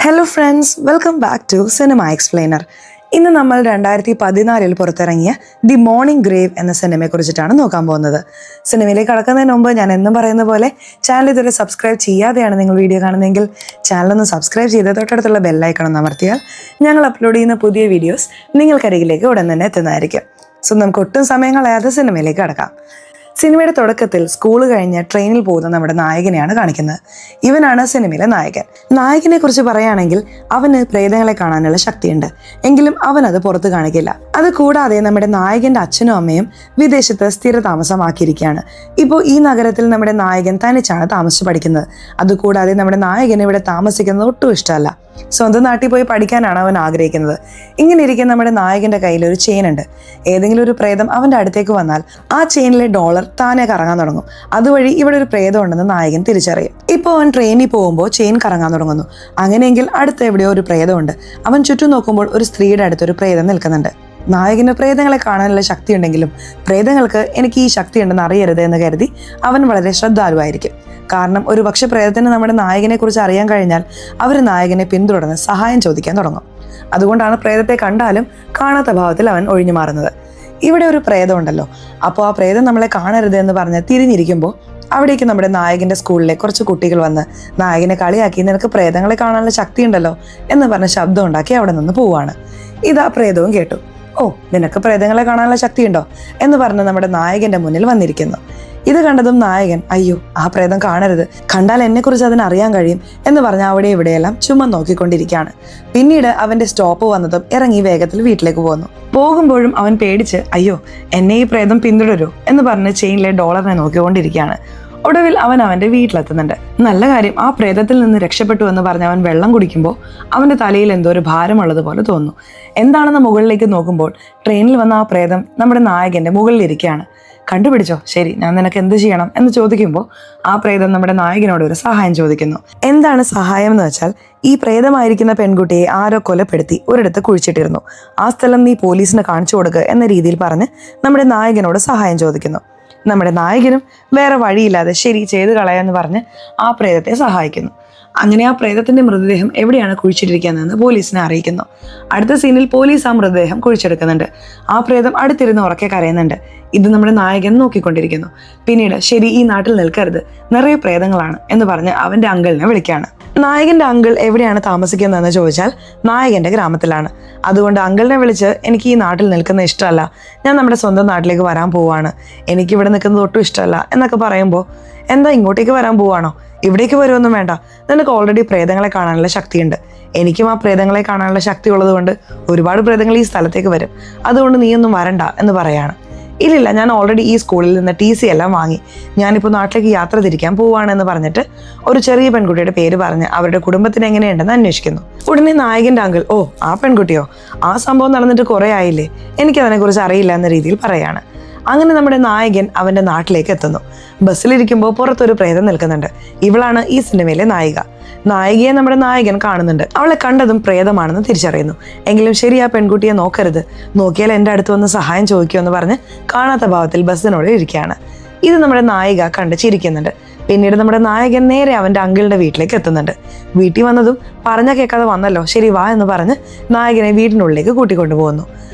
Hello friends, welcome back to cinema explainer. ഇന്ന് നമ്മൾ 2014 പുറത്തിറങ്ങിയ ദി മോർണിംഗ് ഗ്രേവ് എന്ന സിനിമയെ കുറിച്ചിട്ടാണ് നോക്കാൻ പോകുന്നത്. സിനിമയിലേക്ക് കടക്കുന്നതിന് മുമ്പ് ഞാൻ എന്നും പറയുന്ന പോലെ ചാനൽ ഇതുവരെ സബ്സ്ക്രൈബ് ചെയ്യാതെയാണ് നിങ്ങൾ വീഡിയോ കാണുന്നതെങ്കിൽ ചാനലൊന്ന് സബ്സ്ക്രൈബ് ചെയ്ത് തൊട്ടടുത്തുള്ള ബെല്ലൈക്കൺ അമർത്തിയാൽ ഞങ്ങൾ അപ്ലോഡ് ചെയ്യുന്ന പുതിയ വീഡിയോസ് നിങ്ങൾക്കരികിലേക്ക് ഉടൻ തന്നെ എത്തുന്നതായിരിക്കും. സോ നമുക്ക് ഒട്ടും സമയം കളയാതെ സിനിമയിലേക്ക് കടക്കാം. സിനിമയുടെ തുടക്കത്തിൽ സ്കൂൾ കഴിഞ്ഞ് ട്രെയിനിൽ പോകുന്ന നമ്മുടെ നായകനെയാണ് കാണിക്കുന്നത്. ഇവനാണ് സിനിമയിലെ നായകൻ. നായകനെ കുറിച്ച് പറയുകയാണെങ്കിൽ അവന് പ്രേതങ്ങളെ കാണാനുള്ള ശക്തിയുണ്ട്, എങ്കിലും അവൻ അത് പുറത്ത് കാണിക്കില്ല. അത് കൂടാതെ നമ്മുടെ നായകന്റെ അച്ഛനും അമ്മയും വിദേശത്ത് സ്ഥിര താമസമാക്കിയിരിക്കുകയാണ്. ഇപ്പോൾ ഈ നഗരത്തിൽ നമ്മുടെ നായകൻ തനിച്ചാണ് താമസിച്ച് പഠിക്കുന്നത്. അതുകൂടാതെ നമ്മുടെ നായകൻ ഇവിടെ താമസിക്കുന്നത് ഒട്ടും ഇഷ്ടമല്ല. സ്വന്തം നാട്ടിൽ പോയി പഠിക്കാനാണ് അവൻ ആഗ്രഹിക്കുന്നത്. ഇങ്ങനെ ഇരിക്കെ നമ്മുടെ നായകന്റെ കയ്യിൽ ഒരു ചെയിൻ ഉണ്ട്. ഏതെങ്കിലും ഒരു പ്രേതം അവന്റെ അടുത്തേക്ക് വന്നാൽ ആ ചെയിനിലെ ഡോളർ താനെ കറങ്ങാൻ തുടങ്ങും. അതുവഴി ഇവിടെ ഒരു പ്രേതം ഉണ്ടെന്ന് നായകൻ തിരിച്ചറിയും. ഇപ്പോൾ അവൻ ട്രെയിനിൽ പോകുമ്പോൾ ചെയിൻ കറങ്ങാൻ തുടങ്ങുന്നു. അങ്ങനെയെങ്കിൽ അടുത്ത് എവിടെയോ ഒരു പ്രേതമുണ്ട്. അവൻ ചുറ്റും നോക്കുമ്പോൾ ഒരു സ്ത്രീയുടെ അടുത്തൊരു പ്രേതം നിൽക്കുന്നുണ്ട്. നായകന് പ്രേതങ്ങളെ കാണാനുള്ള ശക്തി ഉണ്ടെങ്കിലും പ്രേതങ്ങൾക്ക് എനിക്ക് ഈ ശക്തി ഉണ്ടെന്ന് അറിയരുത് എന്ന് കരുതി അവൻ വളരെ ശ്രദ്ധാലുവായിരിക്കും. കാരണം ഒരു പക്ഷെ പ്രേതത്തിന് നമ്മുടെ നായകനെ കുറിച്ച് അറിയാൻ കഴിഞ്ഞാൽ അവർ നായകനെ പിന്തുടർന്ന് സഹായം ചോദിക്കാൻ തുടങ്ങും. അതുകൊണ്ടാണ് പ്രേതത്തെ കണ്ടാലും കാണാത്ത ഭാവത്തിൽ അവൻ ഒഴിഞ്ഞു മാറുന്നത്. ഇവിടെ ഒരു പ്രേതം ഉണ്ടല്ലോ, അപ്പോൾ ആ പ്രേതം നമ്മളെ കാണരുത് എന്ന് പറഞ്ഞ് തിരിഞ്ഞിരിക്കുമ്പോൾ അവിടേക്ക് നമ്മുടെ നായകന്റെ സ്കൂളിലെ കുറച്ച് കുട്ടികൾ വന്ന് നായകനെ കളിയാക്കി നിനക്ക് പ്രേതങ്ങളെ കാണാനുള്ള ശക്തി ഉണ്ടല്ലോ എന്ന് പറഞ്ഞ് ശബ്ദം ഉണ്ടാക്കി അവിടെ നിന്ന് പോവാണ്. ഇതാ പ്രേതവും കേട്ടു. ഓ, നിനക്ക് പ്രേതങ്ങളെ കാണാനുള്ള ശക്തിയുണ്ടോ എന്ന് പറഞ്ഞ് നമ്മുടെ നായകന്റെ മുന്നിൽ വന്നിരിക്കുന്നു. ഇത് കണ്ടതും നായകൻ അയ്യോ ആ പ്രേതം കാണരുത്, കണ്ടാൽ എന്നെ കുറിച്ച് അതിന് അറിയാൻ കഴിയും എന്ന് പറഞ്ഞ് അവിടെ ഇവിടെയെല്ലാം ചുമ്മാ നോക്കിക്കൊണ്ടിരിക്കുകയാണ്. പിന്നീട് അവന്റെ സ്റ്റോപ്പ് വന്നതും ഇറങ്ങി വേഗത്തിൽ വീട്ടിലേക്ക് പോന്നു. പോകുമ്പോഴും അവൻ പേടിച്ച് അയ്യോ എന്നെ ഈ പ്രേതം പിന്തുടരൂ എന്ന് പറഞ്ഞ് ചെയിനിലെ ഡോളറിനെ നോക്കിക്കൊണ്ടിരിക്കുകയാണ്. ഒടുവിൽ അവൻ അവന്റെ വീട്ടിലെത്തുന്നുണ്ട്. നല്ല കാര്യം, ആ പ്രേതത്തിൽ നിന്ന് രക്ഷപ്പെട്ടു എന്ന് പറഞ്ഞ് അവൻ വെള്ളം കുടിക്കുമ്പോൾ അവന്റെ തലയിൽ എന്തോ ഒരു ഭാരമുള്ളതുപോലെ തോന്നുന്നു. എന്താണെന്ന് മുകളിലേക്ക് നോക്കുമ്പോൾ ട്രെയിനിൽ വന്ന ആ പ്രേതം നമ്മുടെ നായകന്റെ മുകളിലിരിക്കുകയാണ്. കണ്ടുപിടിച്ചോ, ശരി, ഞാൻ നിനക്ക് എന്ത് ചെയ്യണം എന്ന് ചോദിക്കുമ്പോൾ ആ പ്രേതം നമ്മുടെ നായകനോട് ഒരു സഹായം ചോദിക്കുന്നു. എന്താണ് സഹായം എന്ന് വെച്ചാൽ, ഈ പ്രേതമായിരിക്കുന്ന പെൺകുട്ടിയെ ആരോ കൊലപ്പെടുത്തി ഒരിടത്ത് കുഴിച്ചിട്ടിരുന്നു. ആ സ്ഥലം നീ പോലീസിന് കാണിച്ചു കൊടുക്കുക എന്ന രീതിയിൽ പറഞ്ഞ് നമ്മുടെ നായകനോട് സഹായം ചോദിക്കുന്നു. നമ്മുടെ നായകനും വേറെ വഴിയില്ലാതെ ശരി ചെയ്തു കളയാന്ന് പറഞ്ഞ് ആ പ്രേതത്തെ സഹായിക്കുന്നു. അങ്ങനെ ആ പ്രേതത്തിന്റെ മൃതദേഹം എവിടെയാണ് കുഴിച്ചിട്ടിരിക്കുന്നതെന്ന് പോലീസിനെ അറിയിക്കുന്നു. അടുത്ത സീനിൽ പോലീസ് ആ മൃതദേഹം കുഴിച്ചെടുക്കുന്നുണ്ട്. ആ പ്രേതം അടുത്തിരുന്ന് ഉറക്കെ കരയുന്നുണ്ട്. ഇത് നമ്മുടെ നായകൻ നോക്കിക്കൊണ്ടിരിക്കുന്നു. പിന്നീട് ശരി, ഈ നാട്ടിൽ നിൽക്കരുത്, നിറയെ പ്രേതങ്ങളാണ് എന്ന് പറഞ്ഞ് അവന്റെ അങ്കിളിനെ വിളിക്കുകയാണ്. നായകന്റെ അങ്കിൾ എവിടെയാണ് താമസിക്കുന്നതെന്ന് ചോദിച്ചാൽ നായകന്റെ ഗ്രാമത്തിലാണ്. അതുകൊണ്ട് അങ്കിളിനെ വിളിച്ച് എനിക്ക് ഈ നാട്ടിൽ നിൽക്കുന്ന ഇഷ്ടമല്ല, ഞാൻ നമ്മുടെ സ്വന്തം നാട്ടിലേക്ക് വരാൻ പോവാണ്, എനിക്കിവിടെ നിൽക്കുന്നത് ഒട്ടും ഇഷ്ടമല്ല എന്നൊക്കെ പറയുമ്പോൾ എന്താ ഇങ്ങോട്ടേക്ക് വരാൻ പോവാണോ, ഇവിടേക്ക് വരുമൊന്നും വേണ്ട, നിനക്ക് ഓൾറെഡി പ്രേതങ്ങളെ കാണാനുള്ള ശക്തിയുണ്ട്, എനിക്കും ആ പ്രേതങ്ങളെ കാണാനുള്ള ശക്തി ഉള്ളത് കൊണ്ട് ഒരുപാട് പ്രേതങ്ങൾ ഈ സ്ഥലത്തേക്ക് വരും, അതുകൊണ്ട് നീയൊന്നും വരണ്ട എന്ന് പറയാണ്. ഇല്ലില്ല, ഞാൻ ഓൾറെഡി ഈ സ്കൂളിൽ നിന്ന് TC എല്ലാം വാങ്ങി, ഞാനിപ്പോൾ നാട്ടിലേക്ക് യാത്ര തിരിക്കാൻ പോവാണെന്ന് പറഞ്ഞിട്ട് ഒരു ചെറിയ പെൺകുട്ടിയുടെ പേര് പറഞ്ഞ് അവരുടെ കുടുംബത്തിന് എങ്ങനെയുണ്ടെന്ന് അന്വേഷിക്കുന്നു. ഉടനെ നായകന്റെ അങ്കിൾ ഓ ആ പെൺകുട്ടിയോ, ആ സംഭവം നടന്നിട്ട് കുറേ ആയില്ലേ, എനിക്കതിനെക്കുറിച്ച് അറിയില്ല എന്ന രീതിയിൽ പറയാണ്. അങ്ങനെ നമ്മുടെ നായകൻ അവന്റെ നാട്ടിലേക്ക് എത്തുന്നു. ബസ്സിലിരിക്കുമ്പോൾ പുറത്തൊരു പ്രേതം നിൽക്കുന്നുണ്ട്. ഇവളാണ് ഈ സിനിമയിലെ നായിക. നായികയെ നമ്മുടെ നായകൻ കാണുന്നുണ്ട്. അവളെ കണ്ടതും പ്രേതമാണെന്ന് തിരിച്ചറിയുന്നു. എങ്കിലും ശരി, ആ പെൺകുട്ടിയെ നോക്കരുത്, നോക്കിയാൽ എൻ്റെ അടുത്ത് വന്ന് സഹായം ചോദിക്കുമെന്ന് പറഞ്ഞ് കാണാത്ത ഭാവത്തിൽ ബസ്സിനോട് ഇരിക്കുകയാണ്. ഇത് നമ്മുടെ നായിക കണ്ട് ചിരിക്കുന്നുണ്ട്. പിന്നീട് നമ്മുടെ നായകൻ നേരെ അവന്റെ അങ്കിളുടെ വീട്ടിലേക്ക് എത്തുന്നുണ്ട്. വീട്ടിൽ വന്നതും പറഞ്ഞ കേൾക്കാതെ വന്നല്ലോ, ശരി വാ എന്ന് പറഞ്ഞ് നായകനെ വീടിനുള്ളിലേക്ക് കൂട്ടിക്കൊണ്ടുപോകുന്നു.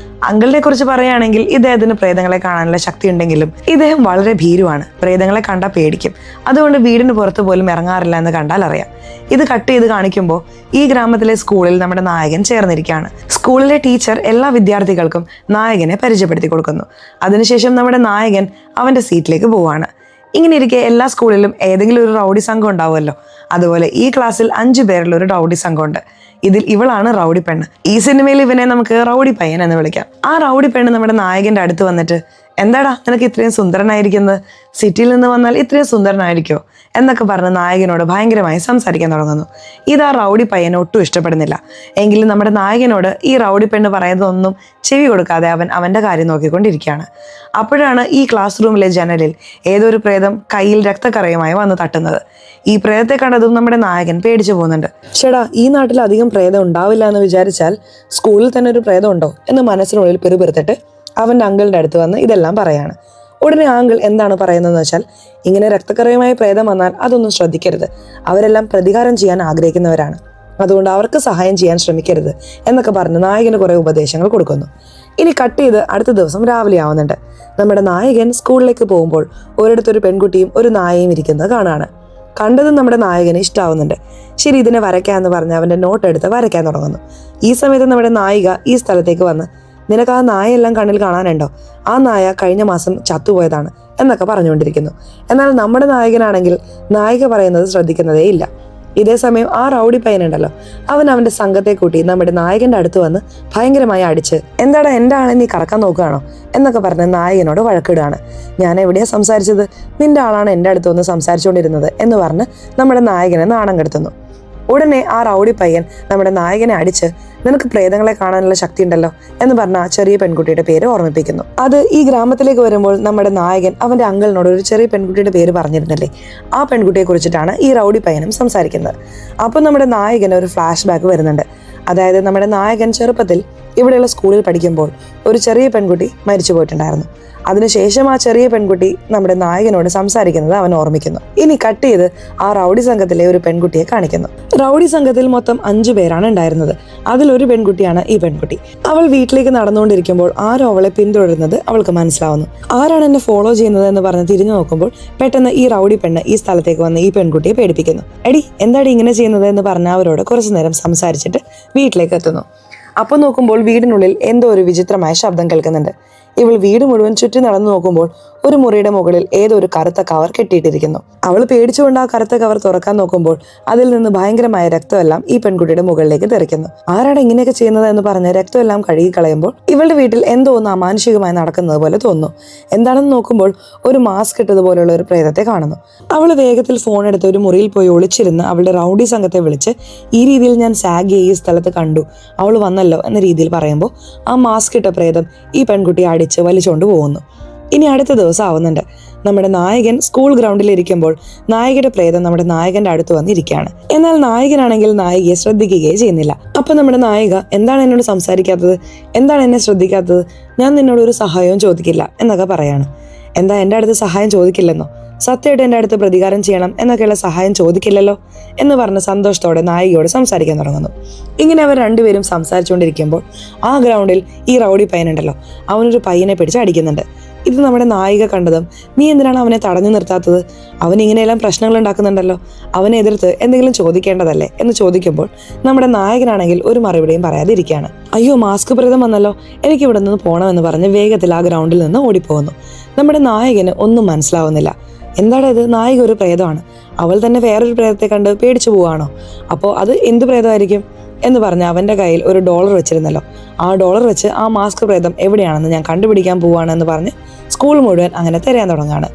അങ്കിളിനെ കുറിച്ച് പറയുകയാണെങ്കിൽ ഇദ്ദേഹത്തിന് പ്രേതങ്ങളെ കാണാനുള്ള ശക്തി ഉണ്ടെങ്കിലും ഇദ്ദേഹം വളരെ ഭീരുവാണ്. പ്രേതങ്ങളെ കണ്ടാൽ പേടിക്കും. അതുകൊണ്ട് വീടിന് പുറത്ത് പോലും ഇറങ്ങാറില്ല എന്ന് കണ്ടാൽ അറിയാം. ഇത് കട്ട് ചെയ്ത് കാണിക്കുമ്പോൾ ഈ ഗ്രാമത്തിലെ സ്കൂളിൽ നമ്മുടെ നായകൻ ചേർന്നിരിക്കുകയാണ്. സ്കൂളിലെ ടീച്ചർ എല്ലാ വിദ്യാർത്ഥികൾക്കും നായകനെ പരിചയപ്പെടുത്തി കൊടുക്കുന്നു. അതിനുശേഷം നമ്മുടെ നായകൻ അവന്റെ സീറ്റിലേക്ക് പോവാണ്. ഇങ്ങനെ ഇരിക്കെ എല്ലാ സ്കൂളിലും ഏതെങ്കിലും ഒരു റൗഡി സംഘം ഉണ്ടാവുമല്ലോ. അതുപോലെ ഈ ക്ലാസ്സിൽ 5 പേരുള്ള ഒരു റൗഡി സംഘമുണ്ട്. ഇതിൽ ഇവളാണ് റൗഡി പെണ്ണ്. ഈ സിനിമയിൽ ഇവനെ നമുക്ക് റൗഡി പയ്യൻ എന്ന് വിളിക്കാം. ആ റൗഡി പെണ്ണ് നമ്മുടെ നായകന്റെ അടുത്ത് വന്നിട്ട് എന്താടാ നിനക്ക് ഇത്രയും സുന്ദരനായിരിക്കുന്നത്, സിറ്റിയിൽ നിന്ന് വന്നാൽ ഇത്രയും സുന്ദരനായിരിക്കോ എന്നൊക്കെ പറഞ്ഞ് നായകനോട് ഭയങ്കരമായി സംസാരിക്കാൻ തുടങ്ങുന്നു. ഇത് ആ റൗഡി പയ്യനെ ഒട്ടും ഇഷ്ടപ്പെടുന്നില്ല. എങ്കിലും നമ്മുടെ നായകനോട് ഈ റൗഡി പെണ്ണ് പറയുന്നതൊന്നും ചെവി കൊടുക്കാതെ അവൻ അവന്റെ കാര്യം നോക്കിക്കൊണ്ടിരിക്കുകയാണ്. അപ്പോഴാണ് ഈ ക്ലാസ് റൂമിലെ ജനലിൽ ഏതൊരു പ്രേതം കയ്യിൽ രക്തക്കറയുമായി വന്ന് തട്ടുന്നത്. ഈ പ്രേതത്തെ കണ്ടതും നമ്മുടെ നായകൻ പേടിച്ചു പോകുന്നുണ്ട്. ചേടാ, ഈ നാട്ടിൽ അധികം പ്രേതം ഉണ്ടാവില്ല എന്ന് വിചാരിച്ചാൽ സ്കൂളിൽ തന്നെ ഒരു പ്രേതം ഉണ്ടോ എന്ന് മനസ്സിനുള്ളിൽ പെരുപെടുത്തിട്ട് അവന്റെ അങ്കിളിന്റെ അടുത്ത് വന്ന് ഇതെല്ലാം പറയാണ്. ഉടനെ ആങ്കിൾ എന്താണ് പറയുന്നതെന്ന് വെച്ചാൽ, ഇങ്ങനെ രക്തക്കറയുമായ പ്രേതം വന്നാൽ അതൊന്നും ശ്രദ്ധിക്കരുത്, അവരെല്ലാം പ്രതികാരം ചെയ്യാൻ ആഗ്രഹിക്കുന്നവരാണ്. അതുകൊണ്ട് അവർക്ക് സഹായം ചെയ്യാൻ ശ്രമിക്കരുത് എന്നൊക്കെ പറഞ്ഞ് നായകന് കുറേ ഉപദേശങ്ങൾ കൊടുക്കുന്നു. ഇനി കട്ട് ചെയ്ത് അടുത്ത ദിവസം രാവിലെ ആവുന്നുണ്ട്. നമ്മുടെ നായകൻ സ്കൂളിലേക്ക് പോകുമ്പോൾ ഒരിടത്തൊരു പെൺകുട്ടിയും ഒരു നായയും ഇരിക്കുന്നത് കാണാണ്. കണ്ടത് നമ്മുടെ നായകന് ഇഷ്ടാവുന്നുണ്ട്. ശരി, ഇതിനെ വരയ്ക്കാന്ന് പറഞ്ഞ് അവന്റെ നോട്ട് എടുത്ത് വരയ്ക്കാൻ തുടങ്ങുന്നു. ഈ സമയത്ത് നമ്മുടെ നായിക ഈ സ്ഥലത്തേക്ക് വന്ന്, നിനക്ക് ആ നായെല്ലാം കണ്ണിൽ കാണാനുണ്ടോ? ആ നായ കഴിഞ്ഞ മാസം ചത്തുപോയതാണ് എന്നൊക്കെ പറഞ്ഞുകൊണ്ടിരിക്കുന്നു. എന്നാൽ നമ്മുടെ നായകനാണെങ്കിൽ നായിക പറയുന്നത് ശ്രദ്ധിക്കുന്നതേ ഇല്ല. ഇതേ സമയം ആ റൗഡി പയ്യനുണ്ടല്ലോ, അവൻ അവന്റെ സംഘത്തെ കൂട്ടി നമ്മുടെ നായകന്റെ അടുത്ത് വന്ന് ഭയങ്കരമായി അടിച്ച്, എന്താടാ എൻ്റെ ആളെ നീ കറക്കാൻ നോക്കുകയാണോ എന്നൊക്കെ പറഞ്ഞ് നായകനോട് വഴക്കിടുകയാണ്. ഞാൻ എവിടെയാ സംസാരിച്ചത്? നിന്റെ ആളാണ് എൻ്റെ അടുത്ത് വന്ന് സംസാരിച്ചുകൊണ്ടിരുന്നത് എന്ന് പറഞ്ഞ് നമ്മുടെ നായകനെ നാണം കെടുത്തുന്നു. ഉടനെ ആ റൗഡി പയ്യൻ നമ്മുടെ നായകനെ അടിച്ച്, നിനക്ക് പ്രേതങ്ങളെ കാണാനുള്ള ശക്തി ഉണ്ടല്ലോ എന്ന് പറഞ്ഞ ആ ചെറിയ പെൺകുട്ടിയുടെ പേര് ഓർമ്മിപ്പിക്കുന്നു. അത് ഈ ഗ്രാമത്തിലേക്ക് വരുമ്പോൾ നമ്മുടെ നായകൻ അവന്റെ അങ്കിളിനോട് ഒരു ചെറിയ പെൺകുട്ടിയുടെ പേര് പറഞ്ഞിരുന്നില്ലേ, ആ പെൺകുട്ടിയെ കുറിച്ചിട്ടാണ് ഈ റൗഡി പയ്യനും സംസാരിക്കുന്നത്. അപ്പോൾ നമ്മുടെ നായകന് ഒരു ഫ്ലാഷ് ബാക്ക് വരുന്നുണ്ട്. അതായത് നമ്മുടെ നായകൻ ചെറുപ്പത്തിൽ ഇവിടെയുള്ള സ്കൂളിൽ പഠിക്കുമ്പോൾ ഒരു ചെറിയ പെൺകുട്ടി മരിച്ചു പോയിട്ടുണ്ടായിരുന്നു. അതിനുശേഷം ആ ചെറിയ പെൺകുട്ടി നമ്മുടെ നായകനോട് സംസാരിക്കുന്നത് അവൻ ഓർമ്മിക്കുന്നു. ഇനി കട്ട് ചെയ്ത് ആ റൗഡി സംഘത്തിലെ ഒരു പെൺകുട്ടിയെ കാണിക്കുന്നു. റൗഡി സംഘത്തിൽ മൊത്തം 5 പേരാണ് ഉണ്ടായിരുന്നത്. അതിലൊരു പെൺകുട്ടിയാണ് ഈ പെൺകുട്ടി. അവൾ വീട്ടിലേക്ക് നടന്നുകൊണ്ടിരിക്കുമ്പോൾ ആരോ അവളെ പിന്തുടരുന്നത് അവൾക്ക് മനസ്സിലാവുന്നു. ആരാണ് എന്നെ ഫോളോ ചെയ്യുന്നത് എന്ന് പറഞ്ഞ് തിരിഞ്ഞു നോക്കുമ്പോൾ പെട്ടെന്ന് ഈ റൗഡി പെണ്ണ് ഈ സ്ഥലത്തേക്ക് വന്ന് ഈ പെൺകുട്ടിയെ പേടിപ്പിക്കുന്നു. എടി, എന്താടി ഇങ്ങനെ ചെയ്യുന്നത് എന്ന് പറഞ്ഞ അവരോട് കുറച്ചു നേരം സംസാരിച്ചിട്ട് വീട്ടിലേക്ക് എത്തുന്നു. അപ്പോൾ നോക്കുമ്പോൾ വീടിനുള്ളിൽ എന്തോ ഒരു വിചിത്രമായ ശബ്ദം കേൾക്കുന്നുണ്ട്. ഇവൾ വീട് മുഴുവൻ ചുറ്റി നടന്നു നോക്കുമ്പോൾ ഒരു മുറിയുടെ മുകളിൽ ഏതോ ഒരു കറുത്ത കവർ കെട്ടിയിട്ടിരിക്കുന്നു. അവൾ പേടിച്ചുകൊണ്ട് ആ കറുത്ത കവർ തുറക്കാൻ നോക്കുമ്പോൾ അതിൽ നിന്ന് ഭയങ്കരമായ രക്തമെല്ലാം ഈ പെൺകുട്ടിയുടെ മുകളിലേക്ക് തെറിക്കുന്നു. ആരാണ് ഇങ്ങനെയൊക്കെ ചെയ്യുന്നത് എന്ന് പറഞ്ഞ് രക്തമെല്ലാം കഴുകി കളയുമ്പോൾ ഇവളുടെ വീട്ടിൽ എന്തോ ഒന്ന് അമാനുഷികമായി നടക്കുന്നത് പോലെ തോന്നുന്നു. എന്താണെന്ന് നോക്കുമ്പോൾ ഒരു മാസ്ക് ഇട്ടതുപോലെയുള്ള ഒരു പ്രേതത്തെ കാണുന്നു. അവൾ വേഗത്തിൽ ഫോൺ എടുത്ത് ഒരു മുറിയിൽ പോയി ഒളിച്ചിരുന്ന് അവളുടെ റൗഡി സംഘത്തെ വിളിച്ച്, ഈ രീതിയിൽ ഞാൻ സാഗിയെ ഈ സ്ഥലത്ത് കണ്ടു, അവൾ വന്നല്ലോ എന്ന രീതിയിൽ പറയുമ്പോൾ ആ മാസ്ക് ഇട്ട പ്രേതം ഈ പെൺകുട്ടിയെ അടിച്ച് വലിച്ചുകൊണ്ട് പോകുന്നു. ഇനി അടുത്ത ദിവസം ആവുന്നുണ്ട്. നമ്മുടെ നായകൻ സ്കൂൾ ഗ്രൗണ്ടിൽ ഇരിക്കുമ്പോൾ നായികയുടെ പ്രേതം നമ്മുടെ നായകന്റെ അടുത്ത് വന്നിരിക്കുകയാണ്. എന്നാൽ നായകനാണെങ്കിൽ നായികയെ ശ്രദ്ധിക്കുകയേ ചെയ്യുന്നില്ല. അപ്പൊ നമ്മുടെ നായിക, എന്താണ് എന്നോട് സംസാരിക്കാത്തത്, എന്താണ് എന്നെ ശ്രദ്ധിക്കാത്തത്, ഞാൻ നിന്നോട് ഒരു സഹായവും ചോദിക്കില്ല എന്നൊക്കെ പറയാണ്. എന്താ എൻ്റെ അടുത്ത് സഹായം ചോദിക്കില്ലെന്നോ? സത്യമായിട്ട് എൻ്റെ അടുത്ത് പ്രതികാരം ചെയ്യണം എന്നൊക്കെയുള്ള സഹായം ചോദിക്കില്ലല്ലോ എന്ന് പറഞ്ഞ് സന്തോഷത്തോടെ നായികയോട് സംസാരിക്കാൻ തുടങ്ങുന്നു. ഇങ്ങനെ അവർ രണ്ടുപേരും സംസാരിച്ചുകൊണ്ടിരിക്കുമ്പോൾ ആ ഗ്രൗണ്ടിൽ ഈ റൗഡി പയ്യനുണ്ടല്ലോ, അവനൊരു പയ്യനെ പിടിച്ച് അടിക്കുന്നുണ്ട്. ഇത് നമ്മുടെ നായിക കണ്ടതും, നീ എന്തിനാണ് അവനെ തടഞ്ഞു നിർത്താത്തത്, അവൻ ഇങ്ങനെയെല്ലാം പ്രശ്നങ്ങൾ ഉണ്ടാക്കുന്നുണ്ടല്ലോ, അവനെ എതിർത്ത് എന്തെങ്കിലും ചോദിക്കേണ്ടതല്ലേ എന്ന് ചോദിക്കുമ്പോൾ നമ്മുടെ നായകനാണെങ്കിൽ ഒരു മറുപടിയും പറയാതെ ഇരിക്കുകയാണ്. അയ്യോ, മാസ്ക് പ്രേതം വന്നല്ലോ, എനിക്ക് ഇവിടെ നിന്ന് പോകണമെന്ന് പറഞ്ഞ് വേഗത്തിൽ ആ ഗ്രൗണ്ടിൽ നിന്ന് ഓടിപ്പോകുന്നു. നമ്മുടെ നായകന് ഒന്നും മനസ്സിലാവുന്നില്ല. എന്താണ് ഇത്? നായിക ഒരു പ്രേതമാണ്, അവൾ തന്നെ വേറൊരു പ്രേതത്തെ കണ്ട് പേടിച്ചു പോവാണോ? അപ്പോൾ അത് എന്ത് പ്രേതമായിരിക്കും എന്ന് പറഞ്ഞ് അവൻ്റെ കയ്യിൽ ഒരു $1 വെച്ചിരുന്നല്ലോ, ആ $1 വെച്ച് ആ മാസ്ക് പ്രേതം എവിടെയാണെന്ന് ഞാൻ കണ്ടുപിടിക്കാൻ പോവാണെന്ന് പറഞ്ഞ് സ്കൂൾ മുഴുവൻ അങ്ങനെ തിരയാൻ തുടങ്ങുകയാണ്.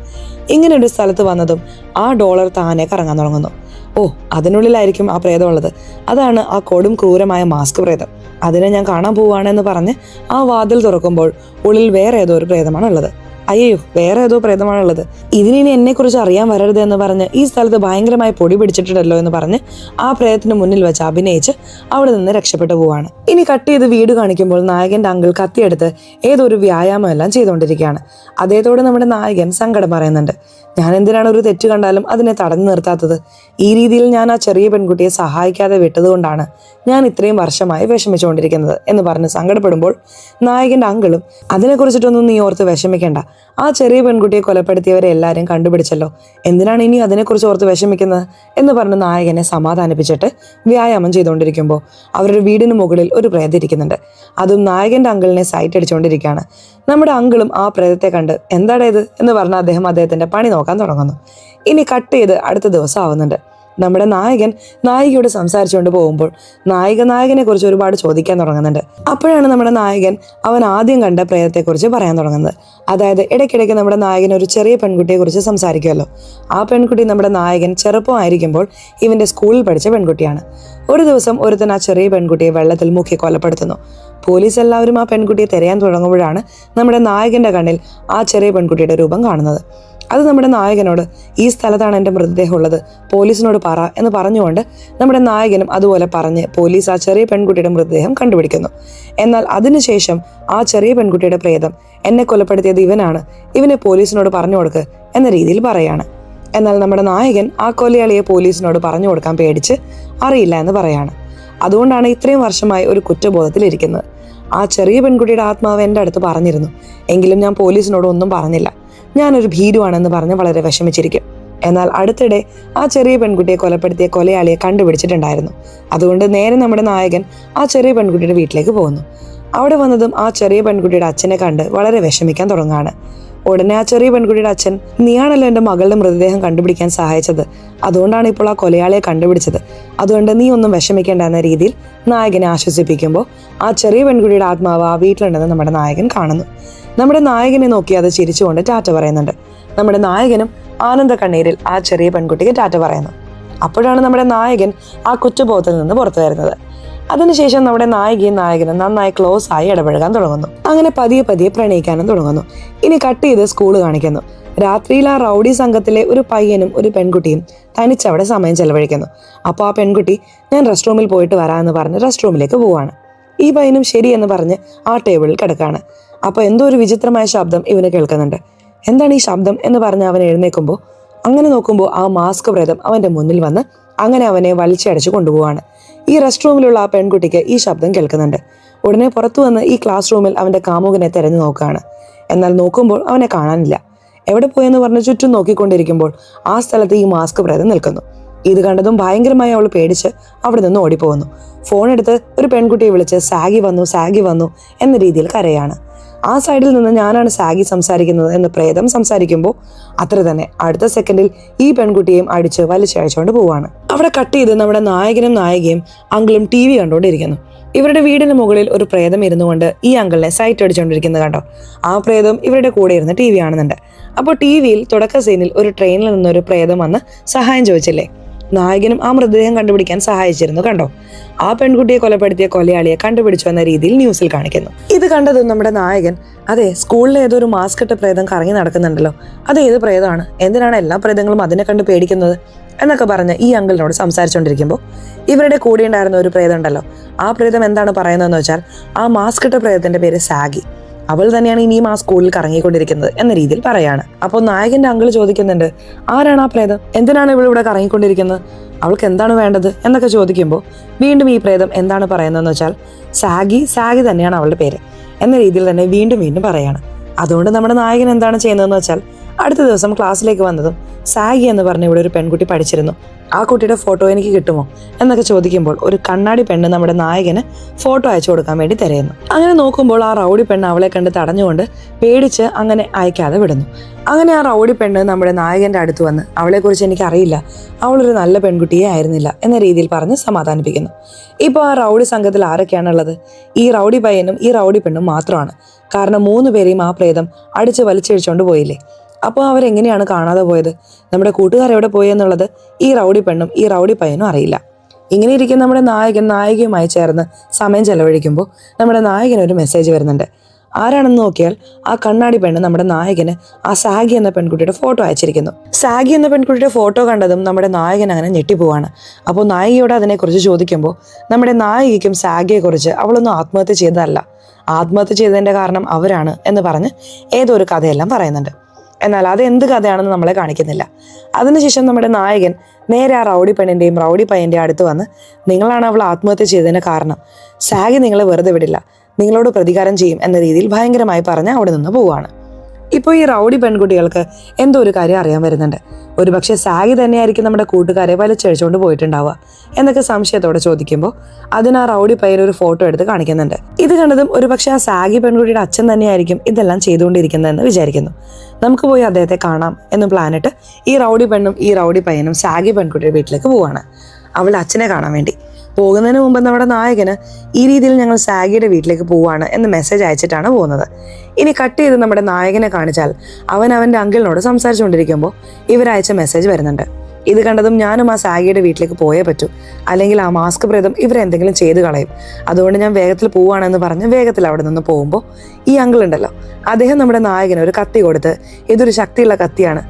ഇങ്ങനെ ഒരു സ്ഥലത്ത് വന്നതും ആ $1 താനെ കറങ്ങാൻ തുടങ്ങുന്നു. ഓ, അതിനുള്ളിലായിരിക്കും ആ പ്രേതം ഉള്ളത്, അതാണ് ആ കൊടും ക്രൂരമായ മാസ്ക് പ്രേതം, അതിനെ ഞാൻ കാണാൻ പോവാണെന്ന് പറഞ്ഞ് ആ വാതിൽ തുറക്കുമ്പോൾ ഉള്ളിൽ വേറെ ഏതോ ഒരു പ്രേതമാണ് ഉള്ളത്. അയ്യോ, വേറെ ഏതോ പ്രേതമാണുള്ളത്, ഇതിനി എന്നെക്കുറിച്ച് അറിയാൻ വരരുത് എന്ന് പറഞ്ഞ് ഈ സ്ഥലത്ത് ഭയങ്കരമായി പൊടി പിടിച്ചിട്ടുണ്ടല്ലോ എന്ന് പറഞ്ഞ് ആ പ്രേതത്തിന് മുന്നിൽ വെച്ച് അഭിനയിച്ച് അവിടെ നിന്ന് രക്ഷപ്പെട്ടു പോവാണ്. ഇനി കട്ട് ചെയ്ത് വീട് കാണിക്കുമ്പോൾ നായകന്റെ അങ്കിൾ കത്തിയെടുത്ത് ഏതോ ഒരു വ്യായാമം എല്ലാം ചെയ്തുകൊണ്ടിരിക്കുകയാണ്. അതേതോടെ നമ്മുടെ നായകൻ സങ്കടം പറയുന്നുണ്ട്. ഞാൻ എന്തിനാണ് ഒരു തെറ്റ് കണ്ടാലും അതിനെ തടഞ്ഞു നിർത്താത്തത്? ഈ രീതിയിൽ ഞാൻ ആ ചെറിയ പെൺകുട്ടിയെ സഹായിക്കാതെ വിട്ടതുകൊണ്ടാണ് ഞാൻ ഇത്രയും വർഷമായി വിഷമിച്ചുകൊണ്ടിരിക്കുന്നത് എന്ന് പറഞ്ഞ് സങ്കടപ്പെടുമ്പോൾ നായകന്റെ അങ്കിളും, അതിനെക്കുറിച്ചിട്ടൊന്നും നീ ഓർത്ത് വിഷമിക്കേണ്ട, ആ ചെറിയ പെൺകുട്ടിയെ കൊലപ്പെടുത്തിയവരെ എല്ലാവരും കണ്ടുപിടിച്ചല്ലോ, എന്തിനാണ് ഇനി അതിനെക്കുറിച്ച് ഓർത്ത് വിഷമിക്കുന്നത് എന്ന് പറഞ്ഞ് നായകനെ സമാധാനിപ്പിച്ചിട്ട് വ്യായാമം ചെയ്തുകൊണ്ടിരിക്കുമ്പോൾ അവരുടെ വീടിന് മുകളിൽ ഒരു പ്രേതം ഇരിക്കുന്നുണ്ട്. അതും നായകന്റെ അങ്കിളിനെ സൈറ്റ് അടിച്ചുകൊണ്ടിരിക്കുകയാണ്. നമ്മുടെ അങ്കിളും ആ പ്രേതത്തെ കണ്ട് എന്താടാ ഇത് എന്ന് പറഞ്ഞ് അദ്ദേഹം അദ്ദേഹത്തിന്റെ പണി നോക്കാൻ തുടങ്ങുന്നു. ഇനി കട്ട് ചെയ്ത് അടുത്ത ദിവസം ആവുന്നുണ്ട്. നമ്മുടെ നായകൻ നായികയോട് സംസാരിച്ചുകൊണ്ട് പോകുമ്പോൾ നായകനെ കുറിച്ച് ഒരുപാട് ചോദിക്കാൻ തുടങ്ങുന്നുണ്ട്. അപ്പോഴാണ് നമ്മുടെ നായകൻ അവൻ ആദ്യം കണ്ട പ്രേതത്തെക്കുറിച്ച് പറയാൻ തുടങ്ങുന്നത്. അതായത് ഇടയ്ക്കിടയ്ക്ക് നമ്മുടെ നായകൻ ഒരു ചെറിയ പെൺകുട്ടിയെ കുറിച്ച് സംസാരിക്കുമല്ലോ, ആ പെൺകുട്ടി നമ്മുടെ നായകൻ ചെറുപ്പമായിരിക്കുമ്പോൾ ഇവന്റെ സ്കൂളിൽ പഠിച്ച പെൺകുട്ടിയാണ്. ഒരു ദിവസം ഒരുത്തൻ ആ ചെറിയ പെൺകുട്ടിയെ വെള്ളത്തിൽ മുക്കി കൊലപ്പെടുത്തുന്നു. പോലീസ് എല്ലാവരും ആ പെൺകുട്ടിയെ തിരയാൻ തുടങ്ങുമ്പോഴാണ് നമ്മുടെ നായകന്റെ കണ്ണിൽ ആ ചെറിയ പെൺകുട്ടിയുടെ രൂപം കാണുന്നത്. അത് നമ്മുടെ നായകനോട്, ഈ സ്ഥലത്താണ് എൻ്റെ മൃതദേഹം ഉള്ളത്, പോലീസിനോട് പറ എന്ന് പറഞ്ഞുകൊണ്ട് നമ്മുടെ നായകനും അതുപോലെ പറഞ്ഞ് പോലീസ് ആ ചെറിയ പെൺകുട്ടിയുടെ മൃതദേഹം കണ്ടുപിടിക്കുന്നു. എന്നാൽ അതിനുശേഷം ആ ചെറിയ പെൺകുട്ടിയുടെ പ്രേതം, എന്നെ കൊലപ്പെടുത്തിയത് ഇവനാണ്, ഇവനെ പോലീസിനോട് പറഞ്ഞു കൊടുക്ക് എന്ന രീതിയിൽ പറയാണ്. എന്നാൽ നമ്മുടെ നായകൻ ആ കൊലയാളിയെ പോലീസിനോട് പറഞ്ഞു കൊടുക്കാൻ പേടിച്ച് അറിയില്ല എന്ന് പറയാണ്. അതുകൊണ്ടാണ് ഇത്രയും വർഷമായി ഒരു കുറ്റബോധത്തിലിരിക്കുന്നത്. ആ ചെറിയ പെൺകുട്ടിയുടെ ആത്മാവ് എൻ്റെ അടുത്ത് പറഞ്ഞിരുന്നു. എങ്കിലും ഞാൻ പോലീസിനോട് ഒന്നും പറഞ്ഞില്ല. ഞാനൊരു ഭീരുവാണെന്ന് പറഞ്ഞ് വളരെ വിഷമിച്ചിരിക്കും. എന്നാൽ അടുത്തിടെ ആ ചെറിയ പെൺകുട്ടിയെ കൊലപ്പെടുത്തിയ കൊലയാളിയെ കണ്ടുപിടിച്ചിട്ടുണ്ടായിരുന്നു. അതുകൊണ്ട് നേരെ നമ്മുടെ നായകൻ ആ ചെറിയ പെൺകുട്ടിയുടെ വീട്ടിലേക്ക് പോകുന്നു. അവിടെ വന്നതും ആ ചെറിയ പെൺകുട്ടിയുടെ അച്ഛനെ കണ്ട് വളരെ വിഷമിക്കാൻ തുടങ്ങുകയാണ്. ഉടനെ ആ ചെറിയ പെൺകുട്ടിയുടെ അച്ഛൻ, നീയാണല്ലോ എൻ്റെ മകളുടെ മൃതദേഹം കണ്ടുപിടിക്കാൻ സഹായിച്ചത്, അതുകൊണ്ടാണ് ഇപ്പോൾ ആ കൊലയാളിയെ കണ്ടുപിടിച്ചത്, അതുകൊണ്ട് നീ ഒന്നും വിഷമിക്കേണ്ട എന്ന രീതിയിൽ നായകനെ ആശ്വസിപ്പിക്കുമ്പോൾ ആ ചെറിയ പെൺകുട്ടിയുടെ ആത്മാവ് ആ വീട്ടിലുണ്ടെന്ന് നമ്മുടെ നായകൻ കാണുന്നു. നമ്മുടെ നായകനെ നോക്കി അത് ചിരിച്ചുകൊണ്ട് ടാറ്റ പറയുന്നുണ്ട്. നമ്മുടെ നായകനും ആനന്ദ കണ്ണീരിൽ ആ ചെറിയ പെൺകുട്ടിക്ക് ടാറ്റ പറയുന്നു. അപ്പോഴാണ് നമ്മുടെ നായകൻ ആ കുറ്റബോധത്തിൽ നിന്ന് പുറത്തു വരുന്നത്. അതിനുശേഷം നമ്മുടെ നായികയും നായകനും നന്നായി ക്ലോസ് ആയി ഇടപഴകാൻ തുടങ്ങുന്നു. അങ്ങനെ പതിയെ പതിയെ പ്രണയിക്കാനും തുടങ്ങുന്നു. ഇനി കട്ട് ചെയ്ത് സ്കൂള് കാണിക്കുന്നു. രാത്രിയിൽ ആ റൗഡി സംഘത്തിലെ ഒരു പയ്യനും ഒരു പെൺകുട്ടിയും തനിച്ചവിടെ സമയം ചെലവഴിക്കുന്നു. അപ്പോൾ ആ പെൺകുട്ടി, ഞാൻ റെസ്റ്റ് റൂമിൽ പോയിട്ട് വരാമെന്ന് പറഞ്ഞ് റെസ്റ്റ് റൂമിലേക്ക് പോവാണ്. ഈ പയ്യനും ശരി എന്ന് പറഞ്ഞ് ആ ടേബിളിൽ കിടക്കാണ്. അപ്പോൾ എന്തോ ഒരു വിചിത്രമായ ശബ്ദം ഇവന് കേൾക്കുന്നുണ്ട്. എന്താണ് ഈ ശബ്ദം എന്ന് പറഞ്ഞ് അവൻ എഴുന്നേൽക്കുമ്പോൾ അങ്ങനെ നോക്കുമ്പോൾ ആ മാസ്ക് പ്രേതം അവന്റെ മുന്നിൽ വന്ന് അങ്ങനെ അവനെ വലിച്ചടച്ച് കൊണ്ടുപോവാണ്. ഈ റെസ്റ്റ് റൂമിലുള്ള ആ പെൺകുട്ടിക്ക് ഈ ശബ്ദം കേൾക്കുന്നുണ്ട്. ഉടനെ പുറത്തു വന്ന് ഈ ക്ലാസ് റൂമിൽ അവന്റെ കാമുകനെ തെരഞ്ഞു നോക്കുകയാണ്. എന്നാൽ നോക്കുമ്പോൾ അവനെ കാണാനില്ല. എവിടെ പോയെന്ന് പറഞ്ഞ് ചുറ്റും നോക്കിക്കൊണ്ടിരിക്കുമ്പോൾ ആ സ്ഥലത്ത് ഈ മാസ്ക് പ്രേതം നിൽക്കുന്നു. ഇത് കണ്ടതും ഭയങ്കരമായി അവൾ പേടിച്ച് അവിടെ നിന്ന് ഓടിപ്പോകുന്നു. ഫോൺ എടുത്ത് ഒരു പെൺകുട്ടിയെ വിളിച്ച് സാഗി വന്നു എന്ന രീതിയിൽ കരയാണ്. ആ സൈഡിൽ നിന്ന് ഞാനാണ് സാഗി സംസാരിക്കുന്നത് എന്ന് പ്രേതം സംസാരിക്കുമ്പോൾ അത്ര തന്നെ അടുത്ത സെക്കൻഡിൽ ഈ പെൺകുട്ടിയെയും അടിച്ച് വലിച്ചയച്ചുകൊണ്ട് പോവാണ്. അവിടെ കട്ട് ചെയ്ത് നമ്മുടെ നായകനും നായികയും അങ്കിളും TV കണ്ടുകൊണ്ടിരിക്കുന്നു. ഇവരുടെ വീടിന് മുകളിൽ ഒരു പ്രേതം ഇരുന്നുകൊണ്ട് ഈ അങ്കിളിനെ സൈറ്റ് അടിച്ചുകൊണ്ടിരിക്കുന്നത് കണ്ടോ. ആ പ്രേതം ഇവരുടെ കൂടെ ഇരുന്ന് TV കാണുന്നുണ്ട്. അപ്പോൾ TVയിൽ തുടക്ക സീനിൽ ഒരു ട്രെയിനിൽ നിന്നൊരു പ്രേതം വന്ന് സഹായം ചോദിച്ചില്ലേ, നായകനും ആ മൃതദേഹം കണ്ടുപിടിക്കാൻ സഹായിച്ചിരുന്നു കണ്ടോ. ആ പെൺകുട്ടിയെ കൊലപ്പെടുത്തിയ കൊലയാളിയെ കണ്ടുപിടിച്ചു എന്ന രീതിയിൽ ന്യൂസിൽ കാണിക്കുന്നു. ഇത് കണ്ടതും നമ്മുടെ നായകൻ, അതെ, സ്കൂളിലെ ഏതൊരു മാസ്ക് ഇട്ട പ്രേതം കറങ്ങി നടക്കുന്നുണ്ടല്ലോ, അത് ഏത് പ്രേതമാണ്, എന്തിനാണ് എല്ലാ പ്രേതങ്ങളും അതിനെ കണ്ട് പേടിക്കുന്നത് എന്നൊക്കെ പറഞ്ഞ് ഈ അങ്കിളിനോട് സംസാരിച്ചുകൊണ്ടിരിക്കുമ്പോൾ ഇവരുടെ കൂടെ ഉണ്ടായിരുന്ന ഒരു പ്രേതം ഉണ്ടല്ലോ, ആ പ്രേതം എന്താണ് പറയുന്നതെന്ന് വെച്ചാൽ ആ മാസ്ക് ഇട്ട പ്രേതത്തിന്റെ പേര് സാഗി, അവൾ തന്നെയാണ് ഇനിയും ആ സ്കൂളിൽ കറങ്ങിക്കൊണ്ടിരിക്കുന്നത് എന്ന രീതിയിൽ പറയാണ്. അപ്പോൾ നായകന്റെ അങ്കിൾ ചോദിക്കുന്നുണ്ട്, ആരാണ് ആ പ്രേതം, എന്തിനാണ് ഇവൾ ഇവിടെ കറങ്ങിക്കൊണ്ടിരിക്കുന്നത്, അവൾക്ക് എന്താണ് വേണ്ടത് എന്നൊക്കെ ചോദിക്കുമ്പോൾ വീണ്ടും ഈ പ്രേതം എന്താണ് പറയുന്നതെന്ന് വെച്ചാൽ സാഗി തന്നെയാണ് അവളുടെ പേര് എന്ന രീതിയിൽ തന്നെ വീണ്ടും പറയാണ്. അതുകൊണ്ട് നമ്മുടെ നായകൻ എന്താണ് ചെയ്യുന്നതെന്ന് വെച്ചാൽ അടുത്ത ദിവസം ക്ലാസ്സിലേക്ക് വന്നതും സാഗി എന്ന് പറഞ്ഞ ഇവിടെ ഒരു പെൺകുട്ടി പഠിച്ചിരുന്നു, ആ കുട്ടിയുടെ ഫോട്ടോ എനിക്ക് കിട്ടുമോ എന്നൊക്കെ ചോദിക്കുമ്പോൾ ഒരു കണ്ണാടി പെണ്ണ് നമ്മുടെ നായകന് ഫോട്ടോ അയച്ചു കൊടുക്കാൻ വേണ്ടി തിരയുന്നു. അങ്ങനെ നോക്കുമ്പോൾ ആ റൗഡി പെണ്ണ് അവളെ കണ്ട് തടഞ്ഞുകൊണ്ട് പേടിച്ച് അങ്ങനെ അയക്കാതെ വിടുന്നു. അങ്ങനെ ആ റൗഡി പെണ്ണ് നമ്മുടെ നായകന്റെ അടുത്ത് വന്ന് അവളെക്കുറിച്ച് എനിക്കറിയില്ല, അവളൊരു നല്ല പെൺകുട്ടിയെ ആയിരുന്നില്ല എന്ന രീതിയിൽ പറഞ്ഞ് സമാധാനിപ്പിക്കുന്നു. ഇപ്പോൾ ആ റൗഡി സംഘത്തിൽ ആരൊക്കെയാണുള്ളത്? ഈ റൗഡി പയ്യനും ഈ റൗഡി പെണ്ണും മാത്രമാണ്. കാരണം 3 പേരെയും ആ പ്രേതം അടിച്ച് വലിച്ചഴിച്ചുകൊണ്ട് പോയില്ലേ. അപ്പോൾ അവരെങ്ങനെയാണ് കാണാതെ പോയത്? നമ്മുടെ കൂട്ടുകാരെവിടെ പോയി എന്നുള്ളത് ഈ റൗഡി പെണ്ണും ഈ റൗഡി പയ്യനും അറിയില്ല. ഇങ്ങനെ ഇരിക്കും നമ്മുടെ നായകൻ നായികയുമായി ചേർന്ന് സമയം ചെലവഴിക്കുമ്പോൾ നമ്മുടെ നായകന് ഒരു മെസ്സേജ് വരുന്നുണ്ട്. ആരാണെന്ന് നോക്കിയാൽ ആ കണ്ണാടി പെണ്ണ് നമ്മുടെ നായകന് ആ സാഗി എന്ന പെൺകുട്ടിയുടെ ഫോട്ടോ അയച്ചിരിക്കുന്നു. സാഗി എന്ന പെൺകുട്ടിയുടെ ഫോട്ടോ കണ്ടതും നമ്മുടെ നായകൻ അങ്ങനെ ഞെട്ടിപ്പോവാണ്. അപ്പോൾ നായികയോട് അതിനെക്കുറിച്ച് ചോദിക്കുമ്പോൾ നമ്മുടെ നായികയ്ക്കും സാഗിയെക്കുറിച്ച് അവളൊന്നും ആത്മഹത്യ ചെയ്തതല്ല, ആത്മഹത്യ ചെയ്തതിൻ്റെ കാരണം അവരാണ് എന്ന് പറഞ്ഞ് ഏതോ ഒരു കഥയെല്ലാം പറയുന്നുണ്ട്. എന്നാൽ അത് എന്ത് കഥയാണെന്ന് നമ്മളെ കാണിക്കുന്നില്ല. അതിനുശേഷം നമ്മുടെ നായകൻ നേരെ ആ റൗഡി പെണ്ണിൻ്റെയും റൗഡി പയ്യൻ്റെയും അടുത്ത് വന്ന്, നിങ്ങളാണ് അവൾ ആത്മഹത്യ ചെയ്തതിന് കാരണം, സാഗി നിങ്ങളെ വെറുതെ വിടില്ല, നിങ്ങളോട് പ്രതികാരം ചെയ്യും എന്ന രീതിയിൽ ഭയങ്കരമായി പറഞ്ഞ് അവിടെ നിന്ന് പോവുകയാണ്. ഇപ്പോൾ ഈ റൗഡി പെൺകുട്ടികൾക്ക് എന്തോ ഒരു കാര്യം അറിയാൻ വരുന്നുണ്ട്. ഒരുപക്ഷെ സാഗി തന്നെയായിരിക്കും നമ്മുടെ കൂട്ടുകാരെ വലിച്ചഴിച്ചുകൊണ്ട് പോയിട്ടുണ്ടാവുക എന്നൊക്കെ സംശയത്തോടെ ചോദിക്കുമ്പോൾ അതിന് ആ റൗഡി പയ്യൻ ഒരു ഫോട്ടോ എടുത്ത് കാണിക്കുന്നുണ്ട്. ഇത് കണ്ടതും ഒരുപക്ഷെ ആ സാഗി പെൺകുട്ടിയുടെ അച്ഛൻ തന്നെയായിരിക്കും ഇതെല്ലാം ചെയ്തുകൊണ്ടിരിക്കുന്നതെന്ന് വിചാരിക്കുന്നു. നമുക്ക് പോയി അദ്ദേഹത്തെ കാണാം എന്ന് പ്ലാനിട്ട് ഈ റൗഡി പെണ്ണും ഈ റൗഡി പയ്യനും സാഗി പെൺകുട്ടിയുടെ വീട്ടിലേക്ക് പോവാണ് അവളുടെ അച്ഛനെ കാണാൻ വേണ്ടി. പോകുന്നതിന് മുമ്പ് നമ്മുടെ നായകന് ഈ രീതിയിൽ ഞങ്ങൾ സാഗിയുടെ വീട്ടിലേക്ക് പോവാണ് എന്ന് മെസ്സേജ് അയച്ചിട്ടാണ് പോകുന്നത്. ഇനി കട്ട് ചെയ്ത് നമ്മുടെ നായകനെ കാണിച്ചാൽ അവൻ അവൻ്റെ അങ്കിളിനോട് സംസാരിച്ചുകൊണ്ടിരിക്കുമ്പോൾ ഇവരയച്ച മെസ്സേജ് വരുന്നുണ്ട്. ഇത് കണ്ടതും ഞാനും ആ സാഗിയുടെ വീട്ടിലേക്ക് പോയേ പറ്റൂ, അല്ലെങ്കിൽ ആ മാസ്ക് പ്രേതം ഇവരെന്തെങ്കിലും ചെയ്ത് കളയും, അതുകൊണ്ട് ഞാൻ വേഗത്തിൽ പോവാണെന്ന് പറഞ്ഞ് വേഗത്തിൽ അവിടെ നിന്ന് പോകുമ്പോൾ ഈ അങ്കിൾ ഉണ്ടല്ലോ, അദ്ദേഹം നമ്മുടെ നായകന് ഒരു കത്തി കൊടുത്ത്, ഇതൊരു ശക്തിയുള്ള കത്തിയാണ്,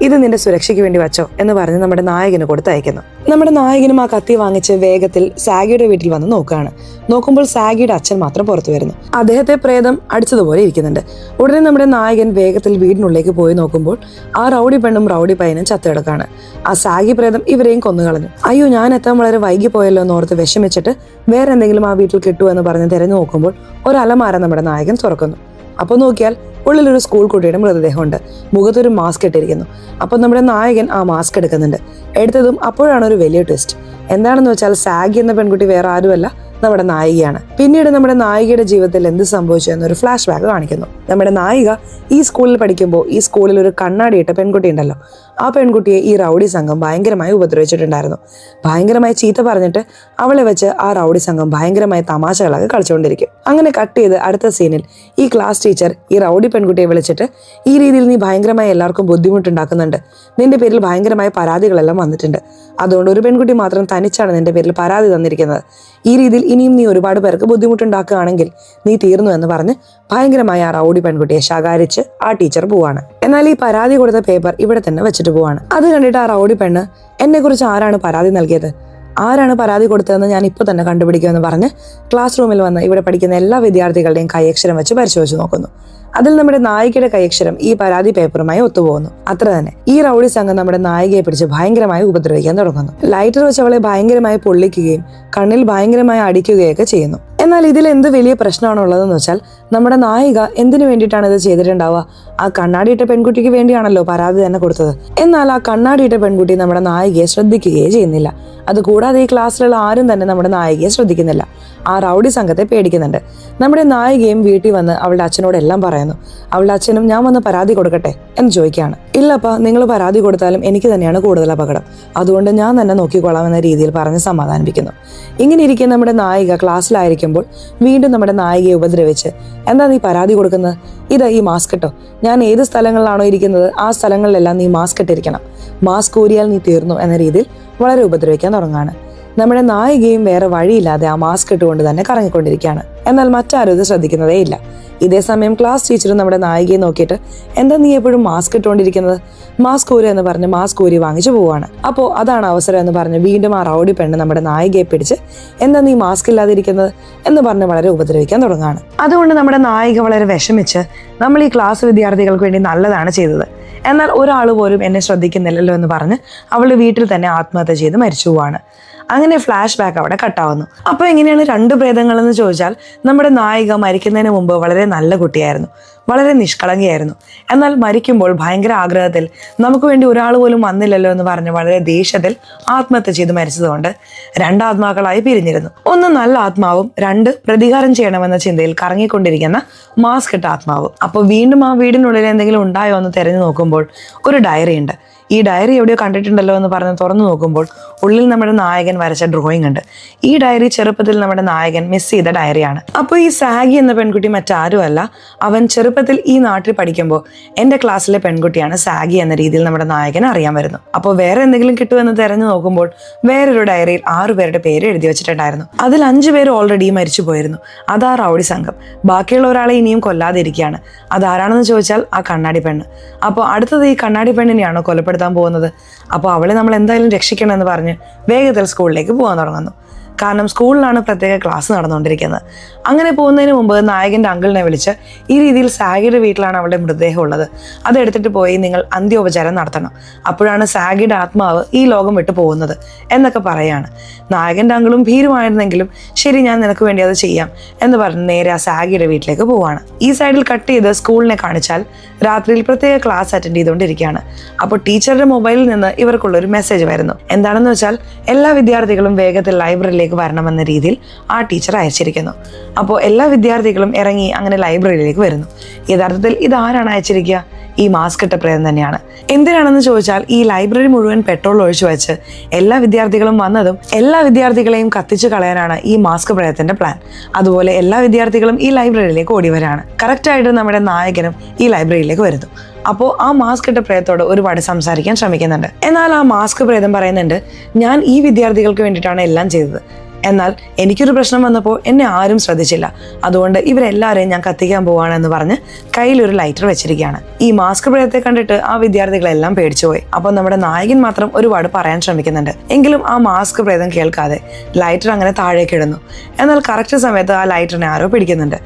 ഇത് നിന്റെ സുരക്ഷയ്ക്ക് വേണ്ടി വച്ചോ എന്ന് പറഞ്ഞ് നമ്മുടെ നായകന് കൊടുത്തയക്കുന്നു. നമ്മുടെ നായകനും ആ കത്തി വാങ്ങിച്ച് വേഗത്തിൽ സാഗിയുടെ വീട്ടിൽ വന്ന് നോക്കുകയാണ്. നോക്കുമ്പോൾ സാഗിയുടെ അച്ഛൻ മാത്രം പുറത്തു വരുന്നു. അദ്ദേഹത്തെ പ്രേതം അടിച്ചതുപോലെ ഇരിക്കുന്നുണ്ട്. ഉടനെ നമ്മുടെ നായകൻ വേഗത്തിൽ വീടിനുള്ളിലേക്ക് പോയി നോക്കുമ്പോൾ ആ റൗഡി പെണ്ണും റൗഡി പയ്യനും ചത്തുകിടക്കാണ്. ആ സാഗി പ്രേതം ഇവരെയും കൊന്നുകളഞ്ഞു. അയ്യോ, ഞാൻ എത്താൻ വളരെ വൈകി പോയല്ലോ എന്നോർത്ത് വിഷമിച്ചിട്ട് വേറെ എന്തെങ്കിലും ആ വീട്ടിൽ കിട്ടുമോ എന്ന് പറഞ്ഞ് തിരഞ്ഞു നോക്കുമ്പോൾ ഒരു അലമാര നമ്മുടെ നായകൻ തുറക്കുന്നു. അപ്പോൾ നോക്കിയാൽ ഉള്ളിലൊരു സ്കൂൾ കുട്ടിയുടെ മൃതദേഹമുണ്ട്. മുഖത്തൊരു മാസ്ക് ഇട്ടിരിക്കുന്നു. അപ്പോൾ നമ്മുടെ നായകൻ ആ മാസ്ക് എടുക്കുന്നുണ്ട്. എടുത്തതും അപ്പോഴാണ് ഒരു വലിയ ട്വിസ്റ്റ്. എന്താണെന്ന് വെച്ചാൽ സാഗി എന്ന പെൺകുട്ടി വേറെ ആരുമല്ല, നമ്മുടെ നായികയാണ്. പിന്നീട് നമ്മുടെ നായികയുടെ ജീവിതത്തിൽ എന്ത് സംഭവിച്ചു എന്നൊരു ഫ്ലാഷ് ബാക്ക് കാണിക്കുന്നു. നമ്മുടെ നായിക ഈ സ്കൂളിൽ പഠിക്കുമ്പോൾ ഈ സ്കൂളിൽ ഒരു കണ്ണാടിയിട്ട പെൺകുട്ടി ഉണ്ടല്ലോ, ആ പെൺകുട്ടിയെ ഈ റൗഡി സംഘം ഭയങ്കരമായി ഉപദ്രവിച്ചിട്ടുണ്ടായിരുന്നു. ഭയങ്കരമായി ചീത്ത പറഞ്ഞിട്ട് അവളെ വെച്ച് ആ റൗഡി സംഘം ഭയങ്കരമായി തമാശകളൊക്കെ കളിച്ചുകൊണ്ടിരിക്കും. അങ്ങനെ കട്ട് ചെയ്ത് അടുത്ത സീനിൽ ഈ ക്ലാസ് ടീച്ചർ ഈ റൗഡി പെൺകുട്ടിയെ വിളിച്ചിട്ട് ഈ രീതിയിൽ നീ ഭയങ്കരമായി എല്ലാവർക്കും ബുദ്ധിമുട്ടുണ്ടാക്കുന്നുണ്ട്, നിന്റെ പേരിൽ ഭയങ്കരമായ പരാതികളെല്ലാം വന്നിട്ടുണ്ട്, അതുകൊണ്ട് ഒരു പെൺകുട്ടി മാത്രം തനിച്ചാണ് നിന്റെ പേരിൽ പരാതി തന്നിരിക്കുന്നത്, ഈ രീതിയിൽ ഇനിയും നീ ഒരുപാട് പേർക്ക് ബുദ്ധിമുട്ടുണ്ടാക്കുകയാണെങ്കിൽ നീ തീർന്നു എന്ന് പറഞ്ഞ് ഭയങ്കരമായി ആ റൗഡി പെൺകുട്ടിയെ ശകാരിച്ച് ആ ടീച്ചർ പോവാണ്. എന്നാൽ ഈ പരാതി കൊടുത്ത പേപ്പർ ഇവിടെ തന്നെ വെച്ചിട്ട് പോവാണ്. അത് കണ്ടിട്ട് ആ റൗഡി പെണ്ണ് എന്നെ കുറിച്ച് ആരാണ് പരാതി നൽകിയത്, ആരാണ് പരാതി കൊടുത്തതെന്ന് ഞാൻ ഇപ്പോൾ തന്നെ കണ്ടുപിടിക്കുമെന്ന് പറഞ്ഞ് ക്ലാസ് റൂമിൽ വന്ന് ഇവിടെ പഠിക്കുന്ന എല്ലാ വിദ്യാർത്ഥികളുടെയും കൈയക്ഷരം വെച്ച് പരിശോധിച്ച് നോക്കുന്നു. അതിൽ നമ്മുടെ നായികയുടെ കൈയക്ഷരം ഈ പരാതി പേപ്പറുമായി ഒത്തുപോകുന്നു. അത്ര തന്നെ ഈ റൗഡി സംഘം നമ്മുടെ നായികയെ പിടിച്ച് ഭയങ്കരമായി ഉപദ്രവിക്കാൻ തുടങ്ങുന്നു. ലൈറ്റർ വെച്ച് അവളെ ഭയങ്കരമായി പൊള്ളിക്കുകയും കണ്ണിൽ ഭയങ്കരമായി അടിക്കുകയൊക്കെ ചെയ്യുന്നു. എന്നാൽ ഇതിൽ എന്ത് വലിയ പ്രശ്നമാണുള്ളതെന്ന് വെച്ചാൽ നമ്മുടെ നായിക എന്തിനു വേണ്ടിയിട്ടാണ് ഇത് ചെയ്തിട്ടുണ്ടാവുക? ആ കണ്ണാടിയിട്ട പെൺകുട്ടിക്ക് വേണ്ടിയാണല്ലോ പരാതി തന്നെ കൊടുത്തത്. എന്നാൽ ആ കണ്ണാടിയിട്ട പെൺകുട്ടി നമ്മുടെ നായികയെ ശ്രദ്ധിക്കുകയേ ചെയ്യുന്നില്ല. അതുകൂടാതെ ഈ ക്ലാസ്സിലുള്ള ആരും തന്നെ നമ്മുടെ നായികയെ ശ്രദ്ധിക്കുന്നില്ല. ആ റൗഡി സംഘത്തെ പേടിക്കുന്നുണ്ട്. നമ്മുടെ നായികയും വീട്ടിൽ വന്ന് അവളുടെ അച്ഛനോട് എല്ലാം പറയുന്നു. അവളുടെ അച്ഛനും ഞാൻ വന്ന് പരാതി കൊടുക്കട്ടെ എന്ന് ചോദിക്കുകയാണ്. ഇല്ലപ്പാ, നിങ്ങൾ പരാതി കൊടുത്താലും എനിക്ക് തന്നെയാണ് കൂടുതൽ അപകടം, അതുകൊണ്ട് ഞാൻ തന്നെ നോക്കിക്കൊള്ളാം എന്ന രീതിയിൽ പറഞ്ഞ് സമാധാനിപ്പിക്കുന്നു. ഇങ്ങനെ ഇരിക്കെ നമ്മുടെ നായിക ക്ലാസ്സിലായിരിക്കുമ്പോൾ വീണ്ടും നമ്മുടെ നായികയെ ഉപദ്രവിച്ച് എന്താ നീ പരാതി കൊടുക്കുന്നത്, ഇത് ഈ മാസ്ക് ഇട്ടോ, ഞാൻ ഏത് സ്ഥലങ്ങളിലാണോ ഇരിക്കുന്നത് ആ സ്ഥലങ്ങളിലെല്ലാം നീ മാസ്ക് ഇട്ടിരിക്കണം, മാസ്ക് ഊരിയാൽ നീ തീർന്നു എന്ന രീതിയിൽ വളരെ ഉപദ്രവിക്കാൻ തുടങ്ങുകയാണ്. നമ്മുടെ നായികയും വേറെ വഴിയില്ലാതെ ആ മാസ്ക് ഇട്ടുകൊണ്ട് തന്നെ കറങ്ങിക്കൊണ്ടിരിക്കുകയാണ്. എന്നാൽ മറ്റാരും ഇത് ശ്രദ്ധിക്കുന്നതേ ഇല്ല. ഇതേ സമയം ക്ലാസ് ടീച്ചർ നമ്മുടെ നായികയെ നോക്കിയിട്ട് എന്താ നീ എപ്പോഴും മാസ്ക് ഇട്ടുകൊണ്ടിരിക്കുന്നത്, മാസ്ക് ഊരി എന്ന് പറഞ്ഞ് മാസ്ക് ഊരി വാങ്ങിച്ചു പോവാണ്. അപ്പോൾ അതാണ് അവസരം എന്ന് പറഞ്ഞ് വീണ്ടും ആ റൗഡി പെണ്ണ് നമ്മുടെ നായികയെ പിടിച്ച് എന്താ നീ മാസ്ക് ഇല്ലാതിരിക്കുന്നത് എന്ന് പറഞ്ഞ് വളരെ ഉപദ്രവിക്കാൻ തുടങ്ങുകയാണ്. അതുകൊണ്ട് നമ്മുടെ നായിക വളരെ വിഷമിച്ച് നമ്മൾ ഈ ക്ലാസ് വിദ്യാർത്ഥികൾക്ക് വേണ്ടി നല്ലതാണ് ചെയ്തത്, എന്നാൽ ഒരാൾ പോലും എന്നെ ശ്രദ്ധിക്കുന്നില്ലല്ലോ എന്ന് പറഞ്ഞ് അവളുടെ വീട്ടിൽ തന്നെ ആത്മഹത്യ ചെയ്ത് മരിച്ചു പോവാണ്. അങ്ങനെ ഫ്ലാഷ് ബാക്ക് അവിടെ കട്ടാവുന്നു. അപ്പോൾ എങ്ങനെയാണ് രണ്ട് പ്രേതങ്ങളെന്ന് ചോദിച്ചാൽ നമ്മുടെ നായിക മരിക്കുന്നതിന് മുമ്പ് വളരെ നല്ല കുട്ടിയായിരുന്നു, വളരെ നിഷ്കളങ്കയായിരുന്നു. എന്നാൽ മരിക്കുമ്പോൾ ഭയങ്കര ആഗ്രഹത്തിൽ നമുക്ക് വേണ്ടി ഒരാൾ പോലും വന്നില്ലല്ലോ എന്ന് പറഞ്ഞ് വളരെ ദേഷ്യത്തിൽ ആത്മഹത്യ ചെയ്ത് മരിച്ചതുകൊണ്ട് രണ്ട് ആത്മാക്കളായി പിരിഞ്ഞിരുന്നു. ഒന്ന് നല്ല ആത്മാവും രണ്ട് പ്രതികാരം ചെയ്യണമെന്ന ചിന്തയിൽ കറങ്ങിക്കൊണ്ടിരിക്കുന്ന മാസ്ക് ഇട്ട ആത്മാവും. അപ്പോൾ വീണ്ടും ആ വീടിനുള്ളിൽ എന്തെങ്കിലും ഉണ്ടായോ എന്ന് തിരഞ്ഞു നോക്കുമ്പോൾ ഒരു ഡയറി ഉണ്ട്. ഈ ഡയറി എവിടെയോ കണ്ടിട്ടുണ്ടല്ലോ എന്ന് പറഞ്ഞ് തുറന്നു നോക്കുമ്പോൾ ഉള്ളിൽ നമ്മുടെ നായകൻ വരച്ച ഡ്രോയിങ് ഉണ്ട്. ഈ ഡയറി ചെറുപ്പത്തിൽ നമ്മുടെ നായകൻ മിസ് ചെയ്ത ഡയറിയാണ്. അപ്പോൾ ഈ സാഗി എന്ന പെൺകുട്ടി മറ്റാരുമല്ല, അവൻ ചെറുപ്പത്തിൽ ഈ നാട്ടിൽ പഠിക്കുമ്പോൾ എൻ്റെ ക്ലാസ്സിലെ പെൺകുട്ടിയാണ് സാഗി എന്ന രീതിയിൽ നമ്മുടെ നായകൻ അറിയാൻ വരുന്നു. അപ്പോൾ വേറെ എന്തെങ്കിലും കിട്ടുമെന്ന് തിരഞ്ഞു നോക്കുമ്പോൾ വേറൊരു ഡയറിയിൽ 6 പേരുടെ പേര് എഴുതി വെച്ചിട്ടുണ്ടായിരുന്നു. അതിൽ 5 പേര് ഓൾറെഡി മരിച്ചു പോയിരുന്നു. അതാ റൗഡി സംഘം. ബാക്കിയുള്ള ഒരാളെ ഇനിയും കൊല്ലാതിരിക്കുകയാണ്. അതാരാണെന്ന് ചോദിച്ചാൽ ആ കണ്ണാടി പെണ്ണ്. അപ്പോൾ അടുത്തത് ഈ കണ്ണാടി പെണ്ണിനെയാണോ കൊലപ്പെടുത്താൻ പോകുന്നത്? അപ്പോൾ അവളെ നമ്മൾ എന്തായാലും രക്ഷിക്കണം എന്ന് പറഞ്ഞ് വേഗത്തിൽ സ്കൂളിലേക്ക് പോകാൻ തുടങ്ങുന്നു. കാരണം സ്കൂളിലാണ് പ്രത്യേക ക്ലാസ് നടന്നുകൊണ്ടിരിക്കുന്നത്. അങ്ങനെ പോകുന്നതിന് മുമ്പ് നായകൻ്റെ അങ്കിളിനെ വിളിച്ച് ഈ രീതിയിൽ സാഗിയുടെ വീട്ടിലാണ് അവളുടെ മൃതദേഹം ഉള്ളത്, അതെടുത്തിട്ട് പോയി നിങ്ങൾ അന്ത്യോപചാരം നടത്തണം, അപ്പോഴാണ് സാഗിയുടെ ആത്മാവ് ഈ ലോകം വിട്ടു പോകുന്നത് എന്നൊക്കെ പറയാണ്. നായകൻ്റെ അങ്കിളും ഭീരുമായിരുന്നെങ്കിലും ശരി ഞാൻ നിനക്ക് വേണ്ടി അത് ചെയ്യാം എന്ന് പറഞ്ഞ് നേരെ ആ സാഗിയുടെ വീട്ടിലേക്ക് പോവാണ്. ഈ സൈഡിൽ കട്ട് ചെയ്ത് സ്കൂളിനെ കാണിച്ചാൽ രാത്രിയിൽ പ്രത്യേക ക്ലാസ് അറ്റൻഡ് ചെയ്തുകൊണ്ടിരിക്കുകയാണ്. അപ്പോൾ ടീച്ചറുടെ മൊബൈലിൽ നിന്ന് ഇവർക്കുള്ളൊരു മെസ്സേജ് വരുന്നു. എന്താണെന്ന് വെച്ചാൽ എല്ലാ വിദ്യാർത്ഥികളും വേഗത്തിൽ ലൈബ്രറിയിലേക്ക് വരണമെന്ന രീതിയിൽ ആ ടീച്ചർ അയച്ചിരിക്കുന്നു. അപ്പോൾ എല്ലാ വിദ്യാർത്ഥികളും ഇറങ്ങി അങ്ങനെ ലൈബ്രറിയിലേക്ക് വരുന്നു. യഥാർത്ഥത്തിൽ ഇതാരാണ് അയച്ചിരിക്കുക? ഈ മാസ്ക് ഇട്ട പ്രേതം തന്നെയാണ്. എന്തിനാണെന്ന് ചോദിച്ചാൽ ഈ ലൈബ്രറി മുഴുവൻ പെട്രോൾ ഒഴിച്ചു വെച്ച് എല്ലാ വിദ്യാർത്ഥികളും വന്നതും എല്ലാ വിദ്യാർത്ഥികളെയും കത്തിച്ചു കളയാനാണ് ഈ മാസ്ക് പ്രേതത്തിന്റെ പ്ലാൻ. അതുപോലെ എല്ലാ വിദ്യാർത്ഥികളും ഈ ലൈബ്രറിയിലേക്ക് ഓടി വരാണ്. കറക്റ്റായിട്ട് നമ്മുടെ നായകനും ഈ ലൈബ്രറിയിലേക്ക് വരുന്നു. അപ്പോൾ ആ മാസ്ക് ഇട്ട പ്രേതത്തോട് ഒരുപാട് സംസാരിക്കാൻ ശ്രമിക്കുന്നുണ്ട്. എന്നാൽ ആ മാസ്ക് പ്രേതം പറയുന്നുണ്ട്, ഞാൻ ഈ വിദ്യാർത്ഥികൾക്ക് വേണ്ടിയിട്ടാണ് എല്ലാം ചെയ്തത്, എന്നാൽ എനിക്കൊരു പ്രശ്നം വന്നപ്പോൾ എന്നെ ആരും ശ്രദ്ധിച്ചില്ല. അതുകൊണ്ട് ഇവരെല്ലാവരെയും ഞാൻ കത്തിക്കാൻ പോവാണെന്ന് പറഞ്ഞ് കയ്യിലൊരു ലൈറ്റർ വെച്ചിരിക്കുകയാണ്. ഈ മാസ്ക് പ്രേതത്തെ കണ്ടിട്ട് ആ വിദ്യാർത്ഥികളെല്ലാം പേടിച്ചുപോയി. അപ്പോൾ നമ്മുടെ നായകൻ മാത്രം ഒരുപാട് പറയാൻ ശ്രമിക്കുന്നുണ്ട്. എങ്കിലും ആ മാസ്ക് പ്രേതം കേൾക്കാതെ ലൈറ്റർ അങ്ങനെ താഴേക്ക് ഇടുന്നു. എന്നാൽ കറക്റ്റ് സമയത്ത് ആ ലൈറ്ററിനെ ആരോ പിടിക്കുന്നുണ്ട്.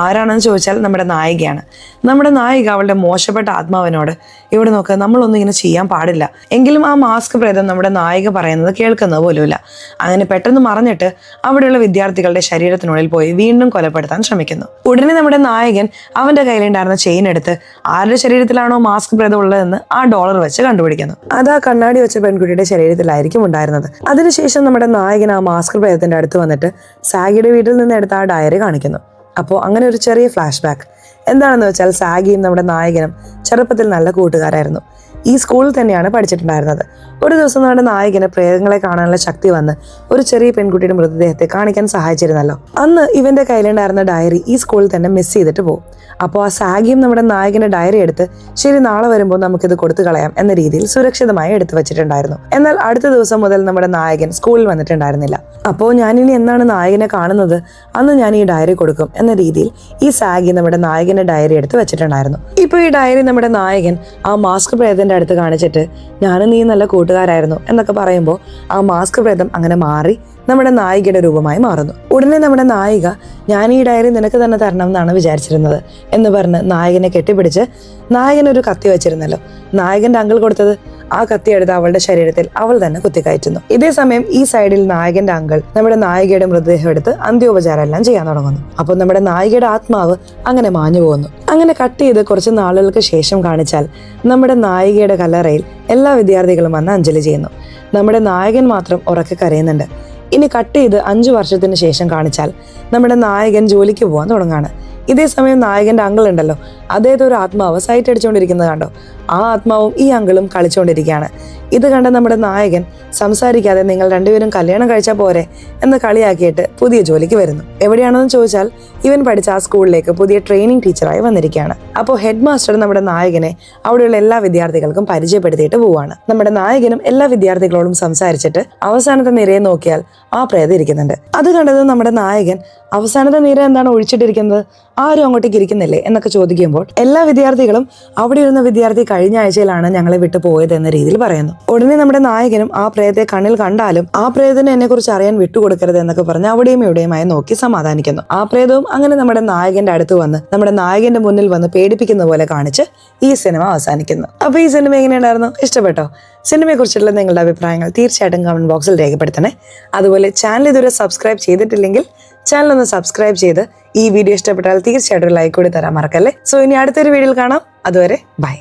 ആരാണെന്ന് ചോദിച്ചാൽ നമ്മുടെ നായികയാണ്. നമ്മുടെ നായിക അവളുടെ മോശപ്പെട്ട ആത്മാവിനോട്, ഇവിടെ നോക്ക്, നമ്മളൊന്നും ഇങ്ങനെ ചെയ്യാൻ പാടില്ല. എങ്കിലും ആ മാസ്ക് പ്രേതം നമ്മുടെ നായിക പറയുന്നത് കേൾക്കുന്നത് പോലുമില്ല. അങ്ങനെ പെട്ടെന്ന് മറഞ്ഞിട്ട് അവിടെയുള്ള വിദ്യാർത്ഥികളുടെ ശരീരത്തിനുള്ളിൽ പോയി വീണ്ടും കൊലപ്പെടുത്താൻ ശ്രമിക്കുന്നു. ഉടനെ നമ്മുടെ നായകൻ അവന്റെ കയ്യിലുണ്ടായിരുന്ന ചെയിൻ എടുത്ത് ആരുടെ ശരീരത്തിലാണോ മാസ്ക് പ്രേതം ഉള്ളതെന്ന് ആ ഡോളർ വെച്ച് കണ്ടുപിടിക്കുന്നു. അത് ആ കണ്ണാടി വെച്ച പെൺകുട്ടിയുടെ ശരീരത്തിലായിരിക്കും ഉണ്ടായിരുന്നത്. അതിനുശേഷം നമ്മുടെ നായകൻ ആ മാസ്ക് പ്രേതത്തിന്റെ അടുത്ത് വന്നിട്ട് സാഗിയുടെ വീട്ടിൽ നിന്ന് എടുത്ത ആ ഡയറി കാണിക്കുന്നു. അപ്പോൾ അങ്ങനെ ഒരു ചെറിയ ഫ്ലാഷ് ബാക്ക് എന്താണെന്ന് വെച്ചാൽ, സാഗിയും നമ്മുടെ നായകനും ചെറുപ്പത്തിൽ നല്ല കൂട്ടുകാരായിരുന്നു. ഈ സ്കൂളിൽ തന്നെയാണ് പഠിച്ചിട്ടുണ്ടായിരുന്നത്. ഒരു ദിവസം നമ്മുടെ നായകന് പ്രേതങ്ങളെ കാണാനുള്ള ശക്തി വന്ന് ഒരു ചെറിയ പെൺകുട്ടിയുടെ മൃതദേഹത്തെ കാണിക്കാൻ സഹായിച്ചിരുന്നല്ലോ. അന്ന് ഇവന്റെ കയ്യിലുണ്ടായിരുന്ന ഡയറി ഈ സ്കൂളിൽ തന്നെ മിസ് ചെയ്തിട്ട് പോകും. അപ്പോൾ ആ സാഗിയും നമ്മുടെ നായകന്റെ ഡയറി എടുത്ത്, ശരി നാളെ വരുമ്പോൾ നമുക്കിത് കൊടുത്തു കളയാം എന്ന രീതിയിൽ സുരക്ഷിതമായി എടുത്തു വെച്ചിട്ടുണ്ടായിരുന്നു. എന്നാൽ അടുത്ത ദിവസം മുതൽ നമ്മുടെ നായകൻ സ്കൂളിൽ വന്നിട്ടുണ്ടായിരുന്നില്ല. അപ്പോൾ ഞാനിനി എന്നാണ് നായകനെ കാണുന്നത്, അന്ന് ഞാൻ ഈ ഡയറി കൊടുക്കും എന്ന രീതിയിൽ ഈ സാഗി നമ്മുടെ നായകന്റെ ഡയറി എടുത്ത് വെച്ചിട്ടുണ്ടായിരുന്നു. ഇപ്പോൾ ഈ ഡയറി നമ്മുടെ നായകൻ ആ മാസ്ക് പ്രേതത്തിന്റെ അടുത്ത് കാണിച്ചിട്ട്, ഞാനും നീ നല്ല കൂട്ടുകാരായിരുന്നു എന്നൊക്കെ പറയുമ്പോൾ ആ മാസ്ക് പ്രേതം അങ്ങനെ മാറി നമ്മുടെ നായികയുടെ രൂപമായി മാറുന്നു. ഉടനെ നമ്മുടെ നായിക, ഞാൻ ഈ ഡയറി നിനക്ക് തന്നെ തരണം എന്നാണ് വിചാരിച്ചിരുന്നത് എന്ന് പറഞ്ഞ് നായകനെ കെട്ടിപ്പിടിച്ച്, നായകനൊരു കത്തി വെച്ചിരുന്നല്ലോ, നായകന്റെ അങ്കിൾ കൊടുത്തത്, ആ കത്തി എടുത്ത് അവളുടെ ശരീരത്തിൽ അവൾ തന്നെ കുത്തിക്കയറ്റുന്നു. ഇതേ സമയം ഈ സൈഡിൽ നായകന്റെ അങ്കിൾ നമ്മുടെ നായികയുടെ മൃതദേഹം എടുത്ത് അന്ത്യോപചാരം എല്ലാം ചെയ്യാൻ തുടങ്ങുന്നു. അപ്പോൾ നമ്മുടെ നായികയുടെ ആത്മാവ് അങ്ങനെ മാഞ്ഞു പോകുന്നു. അങ്ങനെ കട്ട് ചെയ്ത് കുറച്ച് നാളുകൾക്ക് ശേഷം കാണിച്ചാൽ നമ്മുടെ നായികയുടെ കല്ലറയിൽ എല്ലാ വിദ്യാർത്ഥികളും വന്ന് അഞ്ജലി ചെയ്യുന്നു. നമ്മുടെ നായകൻ മാത്രം ഉറക്കെ കരയുന്നുണ്ട്. ഇനി കട്ട് ചെയ്ത് 5 വർഷത്തിന് ശേഷം കാണിച്ചാൽ നമ്മുടെ നായകൻ ജോലിക്ക് പോകാൻ തുടങ്ങാണ്. ഇതേ സമയം നായകന്റെ അങ്കിൾ ഉണ്ടല്ലോ, അദ്ദേഹത്തെ ഒരു ആത്മാവ് സൈറ്റ് അടിച്ചുകൊണ്ടിരിക്കുന്നത് കണ്ടോ, ആ ആത്മാവും ഈ അങ്കിളും കളിച്ചുകൊണ്ടിരിക്കുകയാണ്. ഇത് കണ്ട നമ്മുടെ നായകൻ സംസാരിക്കാതെ, നിങ്ങൾ രണ്ടുപേരും കല്യാണം കഴിച്ചാൽ പോരെ എന്ന് കളിയാക്കിയിട്ട് പുതിയ ജോലിക്ക് വരുന്നു. എവിടെയാണെന്ന് ചോദിച്ചാൽ ഇവൻ പഠിച്ച ആ സ്കൂളിലേക്ക് പുതിയ ട്രെയിനിങ് ടീച്ചറായി വന്നിരിക്കുകയാണ്. അപ്പോൾ ഹെഡ് മാസ്റ്റർ നമ്മുടെ നായകനെ അവിടെയുള്ള എല്ലാ വിദ്യാർത്ഥികൾക്കും പരിചയപ്പെടുത്തിയിട്ട് പോവാണ്. നമ്മുടെ നായകനും എല്ലാ വിദ്യാർത്ഥികളോടും സംസാരിച്ചിട്ട് അവസാനത്തെ നിരയെ നോക്കിയാൽ ആ പ്രേതം ഇരിക്കുന്നുണ്ട്. അത് കണ്ടത് നമ്മുടെ നായകൻ, അവസാനത്തെ നിര എന്താണ് ഒഴിച്ചിട്ടിരിക്കുന്നത്, ആരും അങ്ങോട്ടേക്ക് ഇരിക്കുന്നില്ലേ എന്നൊക്കെ ചോദിക്കുമ്പോൾ എല്ലാ വിദ്യാർത്ഥികളും അവിടെ ഇരുന്ന വിദ്യാർത്ഥി കഴിഞ്ഞ ആഴ്ചയിലാണ് ഞങ്ങളെ വിട്ടു പോയത് എന്ന രീതിയിൽ പറയുന്നു. ഉടനെ നമ്മുടെ നായകനും ആ പ്രേതത്തെ കണ്ണിൽ കണ്ടാലും ആ പ്രേതത്തിന് എന്നെ കുറിച്ച് അറിയാൻ വിട്ടുകൊടുക്കരുത് എന്നൊക്കെ പറഞ്ഞ് അവിടെയും ഇവിടെയുമായി നോക്കി സമാധാനിക്കുന്നു. ആ പ്രേതവും അങ്ങനെ നമ്മുടെ നായകന്റെ അടുത്ത് വന്ന് നമ്മുടെ നായകന്റെ മുന്നിൽ വന്ന് പേടിപ്പിക്കുന്ന പോലെ കാണിച്ച് ഈ സിനിമ അവസാനിക്കുന്നു. അപ്പൊ ഈ സിനിമ എങ്ങനെയുണ്ടായിരുന്നു? ഇഷ്ടപ്പെട്ടോ? സിനിമയെ കുറിച്ചുള്ള നിങ്ങളുടെ അഭിപ്രായങ്ങൾ തീർച്ചയായിട്ടും കമന്റ് ബോക്സിൽ രേഖപ്പെടുത്തണേ. അതുപോലെ ചാനൽ ഇതുവരെ സബ്സ്ക്രൈബ് ചെയ്തിട്ടില്ലെങ്കിൽ ചാനൽ ഒന്ന് സബ്സ്ക്രൈബ് ചെയ്ത് ഈ വീഡിയോ ഇഷ്ടപ്പെട്ടാൽ തീർച്ചയായിട്ടും ലൈക്ക് കൂടി തരാൻ മറക്കല്ലേ. സോ ഇനി അടുത്തൊരു വീഡിയോയിൽ കാണാം. അതുവരെ ബൈ.